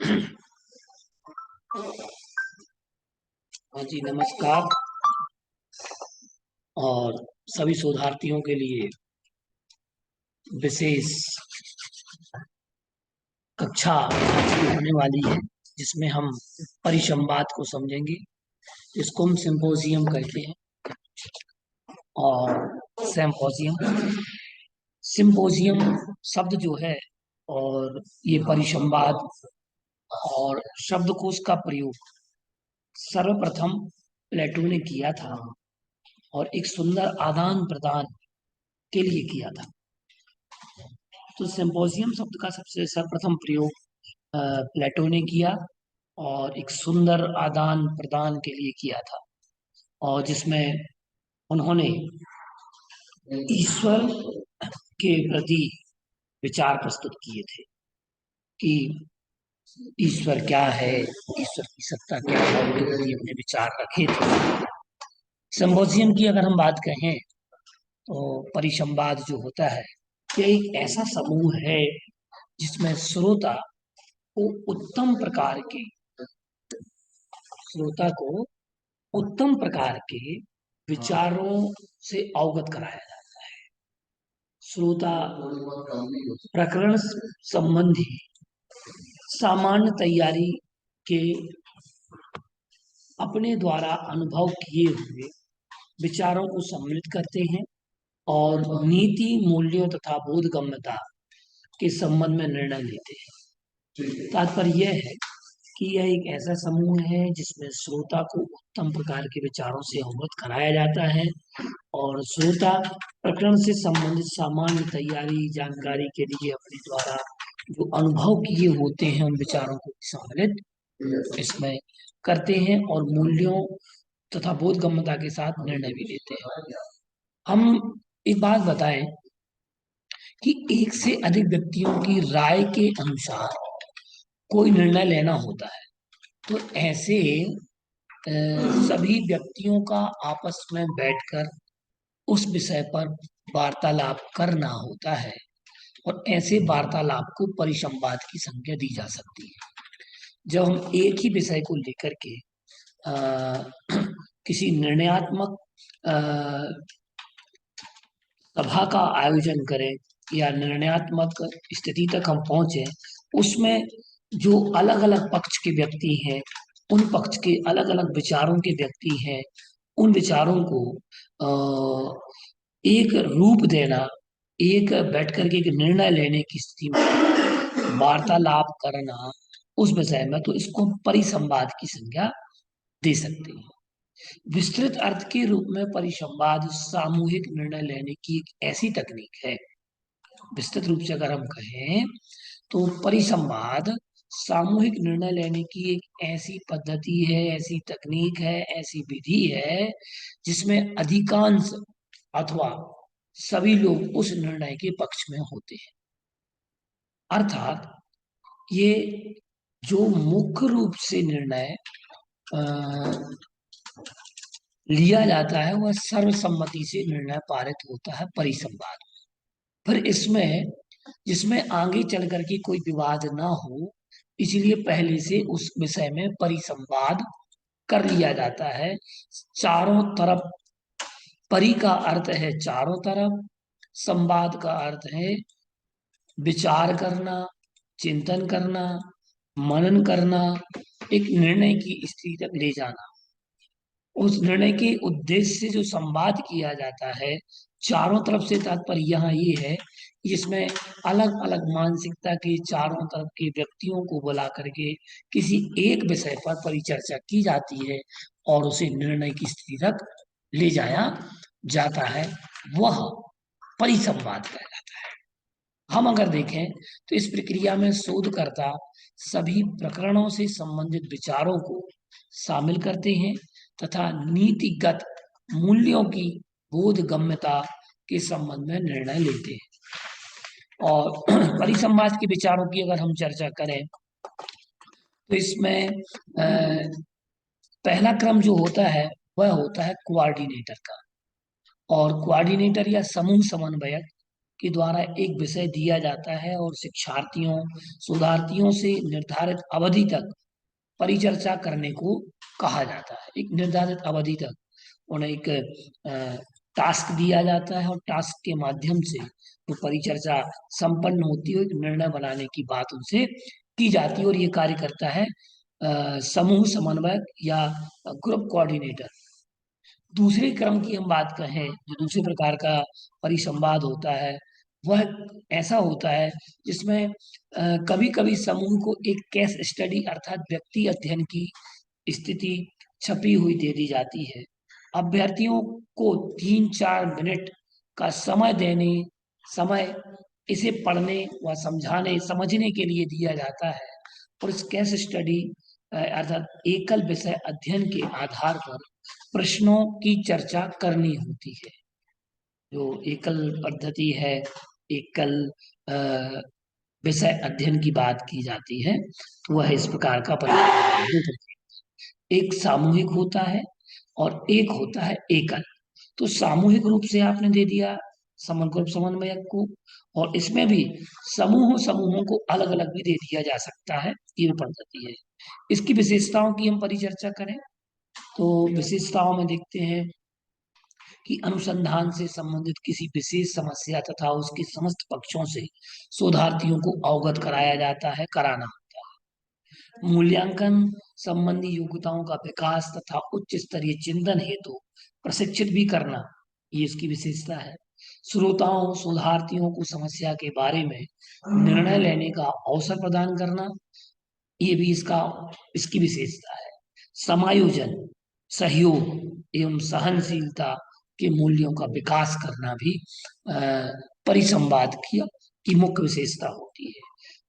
हाँ जी, नमस्कार। और सभी शोधार्थियों के लिए विशेष कक्षा आज की होने वाली है, जिसमें हम परिसंवाद को समझेंगे, जिसको हम सिंपोजियम कहते हैं। और सिंपोजियम सिंपोजियम शब्द जो है, और ये परिसंवाद और शब्दकोश का प्रयोग सर्वप्रथम प्लेटो ने किया था, और एक सुंदर आदान प्रदान के लिए किया था। तो सिंपोजियम शब्द का सबसे सर्वप्रथम प्रयोग प्लेटो ने किया, और एक सुंदर आदान प्रदान के लिए किया था, और जिसमें उन्होंने ईश्वर के प्रति विचार प्रस्तुत किए थे कि ईश्वर क्या है, ईश्वर की सत्ता क्या है, उनके प्रति अपने विचार रखे थे। सिंपोजियम की अगर हम बात कहें, तो परिसंवाद जो होता है, यह एक ऐसा समूह है जिसमें को उत्तम प्रकार के श्रोता को उत्तम प्रकार के विचारों से अवगत कराया जाता है। श्रोता प्रकरण संबंधी सामान्य तैयारी के अपने द्वारा अनुभव किए हुए विचारों को सम्मिलित करते हैं, और नीति, मूल्यों तथा बोधगम्यता के संबंध में निर्णय लेते हैं। तात्पर्य यह है कि यह एक ऐसा समूह है जिसमें श्रोता को उत्तम प्रकार के विचारों से अवगत कराया जाता है, और श्रोता प्रकरण से संबंधित सामान्य तैयारी जानकारी के लिए अपने द्वारा जो अनुभव किए होते हैं उन विचारों को सम्मिलित इसमें करते हैं, और मूल्यों तथा बोधगम्यता के साथ निर्णय भी लेते हैं। हम एक बात बताएं कि एक से अधिक व्यक्तियों की राय के अनुसार कोई निर्णय लेना होता है, तो ऐसे सभी व्यक्तियों का आपस में बैठकर उस विषय पर वार्तालाप करना होता है, और ऐसे वार्तालाप को परिसंवाद की संज्ञा दी जा सकती है। जब हम एक ही विषय को लेकर के किसी निर्णयात्मक सभा का आयोजन करें या निर्णयात्मक स्थिति तक हम पहुंचे, उसमें जो अलग अलग पक्ष के व्यक्ति हैं, उन पक्ष के अलग अलग विचारों के व्यक्ति हैं, उन विचारों को एक रूप देना, एक बैठ करके एक निर्णय लेने की स्थिति में वार्तालाप करना उस विषय में, तो इसको परिसंवाद की संज्ञा दे सकते हैं। विस्तृत अर्थ के रूप में परिसंवाद सामूहिक निर्णय लेने की एक ऐसी तकनीक है। विस्तृत रूप से अगर हम कहें, तो परिसंवाद सामूहिक निर्णय लेने की एक ऐसी पद्धति है, ऐसी तकनीक है, ऐसी विधि है जिसमें अधिकांश अथवा सभी लोग उस निर्णय के पक्ष में होते हैं। अर्थात ये जो मुख्य रूप से निर्णय लिया जाता है, वह सर्वसम्मति से निर्णय पारित होता है परिसंवाद। फिर इसमें जिसमें आगे चल करके कोई विवाद ना हो, इसलिए पहले से उस विषय में परिसंवाद कर लिया जाता है। चारों तरफ, परि का अर्थ है चारों तरफ, संवाद का अर्थ है विचार करना, चिंतन करना, मनन करना, एक निर्णय की स्थिति तक ले जाना। उस निर्णय के उद्देश्य से जो संवाद किया जाता है, चारों तरफ से तात्पर्य यहाँ ये है कि जिसमें अलग अलग मानसिकता के चारों तरफ के व्यक्तियों को बुला करके किसी एक विषय पर परिचर्चा की जाती है, और उसे निर्णय की स्थिति तक ले जाया जाता है, वह परिसंवाद कहलाता है। हम अगर देखें, तो इस प्रक्रिया में शोधकर्ता सभी प्रकरणों से संबंधित विचारों को शामिल करते हैं, तथा नीतिगत मूल्यों की बोधगम्यता के संबंध में निर्णय लेते हैं। और परिसंवाद के विचारों की अगर हम चर्चा करें, तो इसमें पहला क्रम जो होता है वह होता है कोऑर्डिनेटर का, और कोऑर्डिनेटर या समूह समन्वयक के द्वारा एक विषय दिया जाता है और शिक्षार्थियों शोधार्थियों से निर्धारित अवधि तक परिचर्चा करने को कहा जाता है। एक निर्धारित अवधि तक उन्हें एक टास्क दिया जाता है और टास्क के माध्यम से वो परिचर्चा संपन्न होती है, एक निर्णय बनाने की बात उनसे की जाती है। और ये कार्य करता है समूह समन्वयक या ग्रुप कोऑर्डिनेटर। दूसरे क्रम की हम बात करें, जो दूसरे प्रकार का परिसंवाद होता है, वह ऐसा होता है जिसमें कभी कभी समूह को एक केस स्टडी अर्थात व्यक्ति अध्ययन की स्थिति छपी हुई दे दी जाती है। अभ्यर्थियों को 3-4 मिनट का समय इसे पढ़ने व समझाने समझने के लिए दिया जाता है। और इस केस स्टडी अर्थात एकल विषय अध्ययन के आधार पर प्रश्नों की चर्चा करनी होती है। जो एकल पद्धति है, एकल अ, विषय अध्ययन की बात की जाती है, तो वह इस प्रकार का परिवर्तन एक सामूहिक होता है और एक होता है एकल। तो सामूहिक रूप से आपने दे दिया समग्र समन्वयक को, और इसमें भी समूहों को अलग अलग भी दे दिया जा सकता है। ये भी पद्धति है। इसकी विशेषताओं की हम परिचर्चा करें तो विशेषताओं में देखते हैं कि अनुसंधान से संबंधित किसी विशेष समस्या तथा उसके समस्त पक्षों से शोधार्थियों को अवगत कराया जाता है, कराना होता है। मूल्यांकन संबंधी योग्यताओं का विकास तथा उच्च स्तरीय चिंतन हेतु प्रशिक्षित भी करना, ये इसकी विशेषता है। श्रोताओं शोधार्थियों को समस्या के बारे में निर्णय लेने का अवसर प्रदान करना, ये भी इसकी विशेषता है। समायोजन, सहयोग एवं सहनशीलता के मूल्यों का विकास करना भी परिसंवाद की मुख्य विशेषता होती है।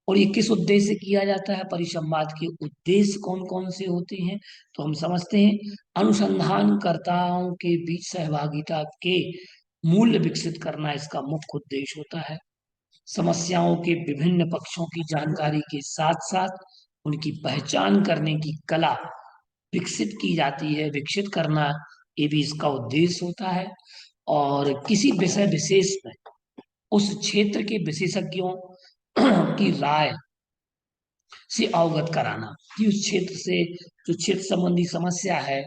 और ये किस उद्देश्य से किया जाता है? परिसंवाद के उद्देश्य कौन कौन से होते हैं तो हम समझते हैं। अनुसंधानकर्ताओं के बीच सहभागिता के मूल्य विकसित करना इसका मुख्य उद्देश्य होता है। समस्याओं के विभिन्न पक्षों की जानकारी के साथ साथ उनकी पहचान करने की कला विकसित की जाती है, विकसित करना ये भी इसका उद्देश्य होता है। और किसी विषय विशेष में उस क्षेत्र के विशेषज्ञों की राय से अवगत कराना कि उस क्षेत्र से जो क्षेत्र संबंधी समस्या है,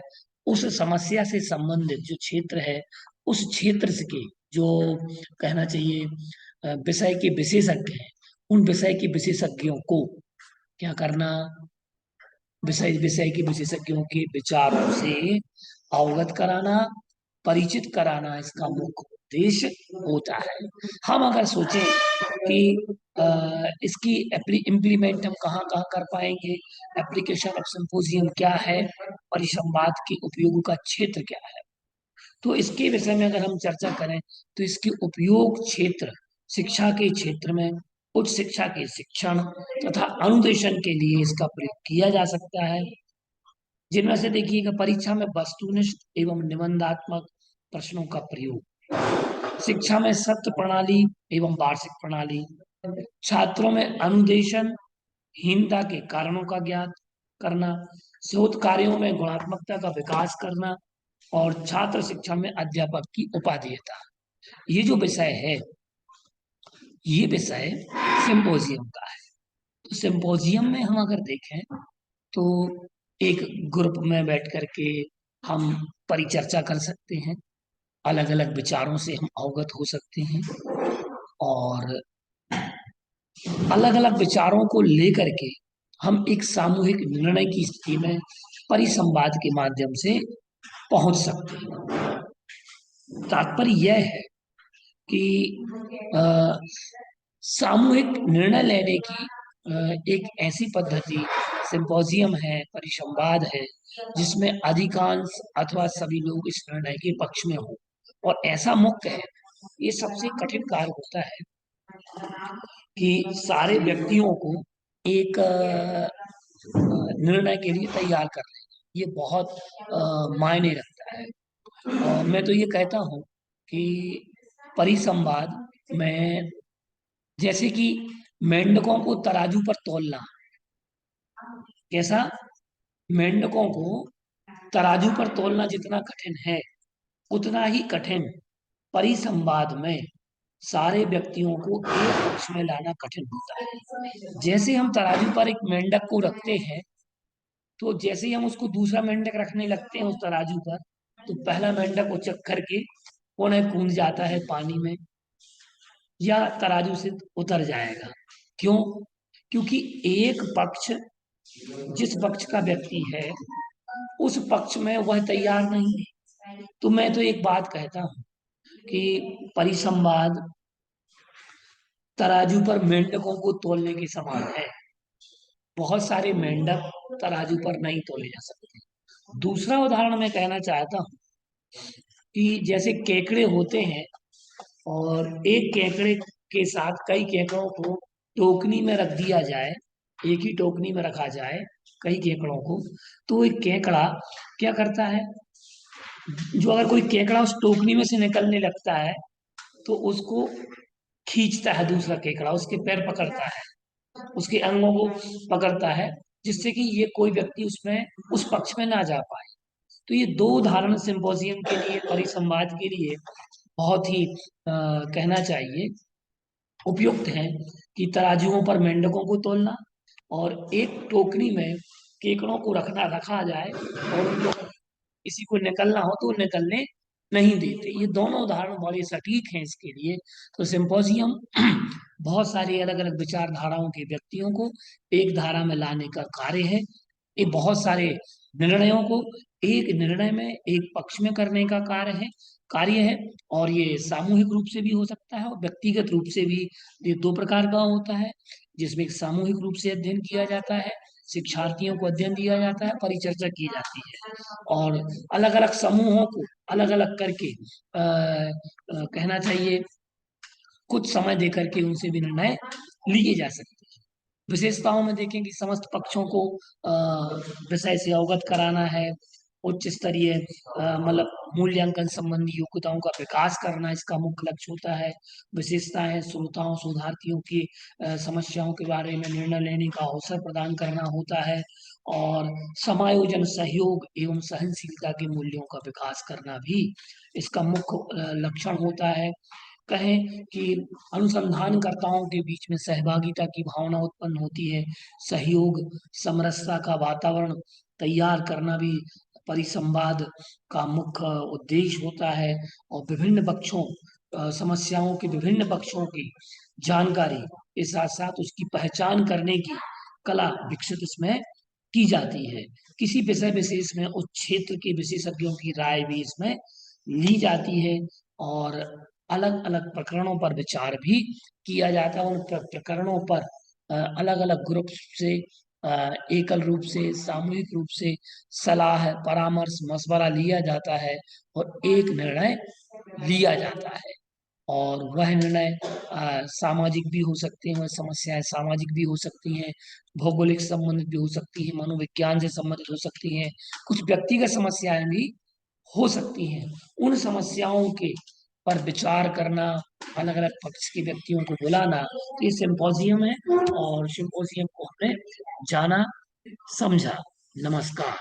उस समस्या से संबंधित जो क्षेत्र है, उस क्षेत्र से के जो कहना चाहिए विषय के विशेषज्ञ हैं, उन विषय के विशेषज्ञों को क्या करना, विषय विषय के विशेषज्ञों के विचारों से अवगत कराना, परिचित कराना इसका मुख्य उद्देश्य होता है। हम अगर सोचें कि इसकी इम्प्लीमेंट हम कहाँ कहाँ कर पाएंगे, एप्लीकेशन ऑफ सिंपोजियम क्या है, परिसंवाद के उपयोग का क्षेत्र क्या है, तो इसके विषय में अगर हम चर्चा करें तो इसके उपयोग क्षेत्र शिक्षा के क्षेत्र में उच्च शिक्षा के शिक्षण तथा अनुदेशन के लिए इसका प्रयोग किया जा सकता है। जिनमें से देखिएगा, परीक्षा में वस्तुनिष्ठ एवं निबंधात्मक प्रश्नों का प्रयोग, शिक्षा में सत्र प्रणाली एवं वार्षिक प्रणाली, छात्रों में अनुदेशन हीनता के कारणों का ज्ञात करना, शोध कार्यों में गुणात्मकता का विकास करना, और छात्र शिक्षा में अध्यापक की उपाधेयता। ये जो विषय है, ये विषय सिंपोजियम का है। तो सिंपोजियम में हम अगर देखें तो एक ग्रुप में बैठ करके हम परिचर्चा कर सकते हैं, अलग अलग विचारों से हम अवगत हो सकते हैं, और अलग अलग विचारों को लेकर के हम एक सामूहिक निर्णय की स्थिति में परिसंवाद के माध्यम से पहुंच सकते हैं। तात्पर्य यह है कि अ, सामूहिक निर्णय लेने की एक ऐसी पद्धति सिंपोजियम है, परिसंवाद है, जिसमें अधिकांश अथवा सभी लोग इस निर्णय के पक्ष में हो। और ऐसा मुख्य है, ये सबसे कठिन कार्य होता है कि सारे व्यक्तियों को एक निर्णय के लिए तैयार कर लेना, ये बहुत मायने रखता है। और मैं तो ये कहता हूँ कि परिसंवाद में जैसे कि मेंढकों को तराजू पर तौलना, कैसा, मेंढकों को तराजू पर तौलना जितना कठिन है, उतना ही कठिन परिसंवाद में सारे व्यक्तियों को एक पक्ष में लाना कठिन होता है। जैसे हम तराजू पर एक मेंढक को रखते हैं, तो जैसे ही हम उसको दूसरा मेंढक रखने लगते हैं उस तराजू पर, तो पहला मेंढक वो चक करके पुनः कूद जाता है पानी में, या तराजू से उतर जाएगा। क्यों? क्योंकि एक पक्ष, जिस पक्ष का व्यक्ति है, उस पक्ष में वह तैयार नहीं है। तो मैं तो एक बात कहता हूँ कि परिसंवाद तराजू पर मेंढकों को तोलने के समान है। बहुत सारे मेंढक तराजू पर नहीं तोले जा सकते। दूसरा उदाहरण मैं कहना चाहता हूँ कि जैसे केकड़े होते हैं, और एक केकड़े के साथ कई केकड़ों को टोकनी में रख दिया जाए, एक ही टोकनी में रखा जाए कई केकड़ों को, तो एक केकड़ा क्या करता है, जो अगर कोई केकड़ा उस टोकनी में से निकलने लगता है, तो उसको खींचता है दूसरा केकड़ा, उसके पैर पकड़ता है, उसके अंगों को पकड़ता है, जिससे कि ये कोई व्यक्ति उसमें उस पक्ष में ना जा पाए। तो ये दो उदाहरण सिंपोजियम के लिए, परिसंवाद के लिए बहुत ही कहना चाहिए उपयुक्त है, कि तराजुओं पर मेंढकों को तोलना, और एक टोकरी में केकड़ों को रखा जाए, और उनको किसी को निकलना हो तो वो निकलने नहीं देते। ये दोनों उदाहरण बड़े सटीक हैं इसके लिए। तो सिंपोजियम बहुत सारी अलग अलग विचारधाराओं के व्यक्तियों को एक धारा में लाने का कार्य है। ये बहुत सारे निर्णयों को एक निर्णय में, एक पक्ष में करने का कार्य है। और ये सामूहिक रूप से भी हो सकता है और व्यक्तिगत रूप से भी। ये दो प्रकार का होता है, जिसमें सामूहिक रूप से अध्ययन किया जाता है, शिक्षार्थियों को अध्ययन दिया जाता है, परिचर्चा की जाती है, और अलग अलग समूहों को अलग अलग करके कहना चाहिए कुछ समय देकर के उनसे भी निर्णय लिए जा सकते हैं। विशेषताओं में देखें कि समस्त पक्षों को विषय से अवगत कराना है, उच्च स्तरीय मतलब मूल्यांकन संबंधी योग्यताओं का विकास करना इसका मुख्य लक्ष्य होता है। विशेषताएं श्रोताओं शोधार्थियों की समस्याओं के बारे में निर्णय लेने का अवसर प्रदान करना होता है, और समायोजन सहयोग एवं सहनशीलता के मूल्यों का विकास करना भी इसका मुख्य लक्षण होता है। कहें कि अनुसंधानकर्ताओं के बीच में सहभागिता की भावना उत्पन्न होती है, सहयोग समरसता का वातावरण तैयार करना भी परिसंवाद का मुख्य उद्देश्य होता है, और विभिन्न पक्षों समस्याओं के विभिन्न पक्षों की जानकारी के साथ साथ उसकी पहचान करने की कला विकसित इसमें की जाती है। किसी विषय विशेष में उस क्षेत्र के विशेषज्ञों की राय भी इसमें ली जाती है, और अलग अलग प्रकरणों पर विचार भी किया जाता है। उन प्रकरणों पर अलग अलग ग्रुप से, एकल रूप से, सामूहिक रूप से सलाह परामर्श मशवरा लिया जाता है, और एक निर्णय लिया जाता है। और वह निर्णय सामाजिक भी हो सकते हैं, वह समस्याएं सामाजिक भी हो सकती हैं, भौगोलिक संबंधित भी हो सकती हैं, मनोविज्ञान से संबंधित हो सकती हैं, कुछ व्यक्तिगत समस्याएं भी हो सकती हैं। उन समस्याओं के पर विचार करना, अलग अलग पक्ष के व्यक्तियों को बुलाना, ये सिंपोजियम है, और सिंपोजियम को हमने जाना समझा। नमस्कार।